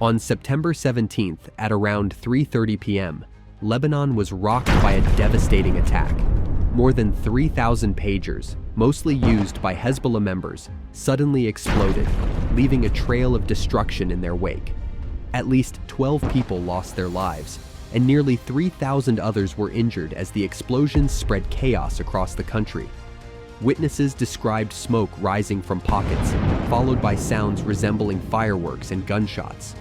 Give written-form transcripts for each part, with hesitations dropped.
On September 17th at around 3:30 p.m., Lebanon was rocked by a devastating attack. More than 3,000 pagers, mostly used by Hezbollah members, suddenly exploded, leaving a trail of destruction in their wake. At least 12 people lost their lives, and nearly 3,000 others were injured as the explosions spread chaos across the country. Witnesses described smoke rising from pockets, followed by sounds resembling fireworks and gunshots.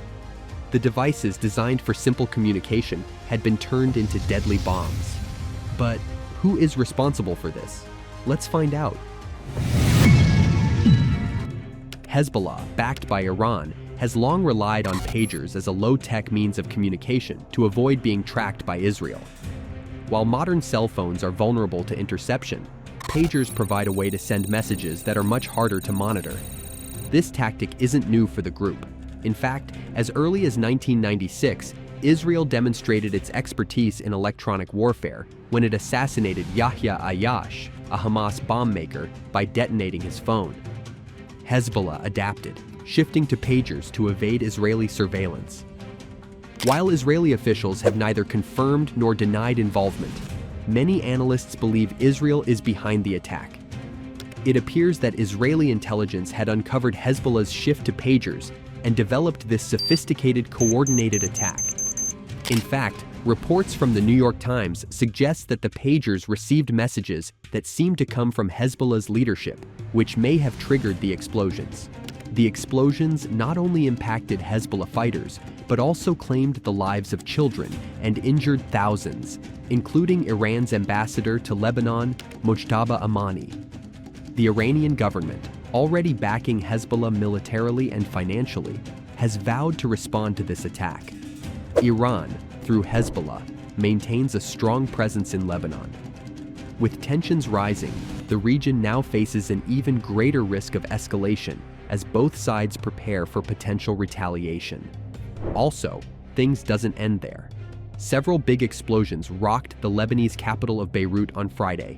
The devices designed for simple communication had been turned into deadly bombs. But who is responsible for this? Let's find out. Hezbollah, backed by Iran, has long relied on pagers as a low-tech means of communication to avoid being tracked by Israel. While modern cell phones are vulnerable to interception, pagers provide a way to send messages that are much harder to monitor. This tactic isn't new for the group. In fact, as early as 1996, Israel demonstrated its expertise in electronic warfare when it assassinated Yahya Ayyash, a Hamas bomb maker, by detonating his phone. Hezbollah adapted, shifting to pagers to evade Israeli surveillance. While Israeli officials have neither confirmed nor denied involvement, many analysts believe Israel is behind the attack. It appears that Israeli intelligence had uncovered Hezbollah's shift to pagers and developed this sophisticated, coordinated attack. In fact, reports from the New York Times suggest that the pagers received messages that seemed to come from Hezbollah's leadership, which may have triggered the explosions. The explosions not only impacted Hezbollah fighters, but also claimed the lives of children and injured thousands, including Iran's ambassador to Lebanon, Mojtaba Amani. The Iranian government, already backing Hezbollah militarily and financially, has vowed to respond to this attack. Iran, through Hezbollah, maintains a strong presence in Lebanon. With tensions rising, the region now faces an even greater risk of escalation as both sides prepare for potential retaliation. Also, things doesn't end there. Several big explosions rocked the Lebanese capital of Beirut on Friday.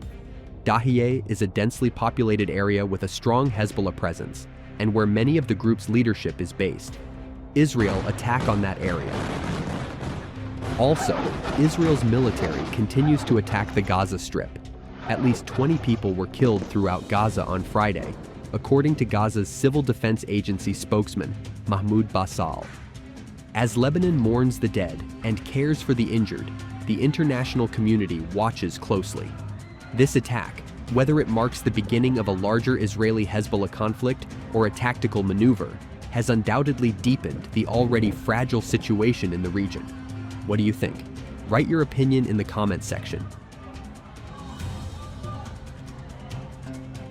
Dahieh is a densely populated area with a strong Hezbollah presence, and where many of the group's leadership is based. Israel attack on that area. Also, Israel's military continues to attack the Gaza Strip. At least 20 people were killed throughout Gaza on Friday, according to Gaza's Civil Defense Agency spokesman, Mahmoud Basal. As Lebanon mourns the dead and cares for the injured, the international community watches closely. This attack, whether it marks the beginning of a larger Israeli-Hezbollah conflict or a tactical maneuver, has undoubtedly deepened the already fragile situation in the region. What do you think? Write your opinion in the comments section.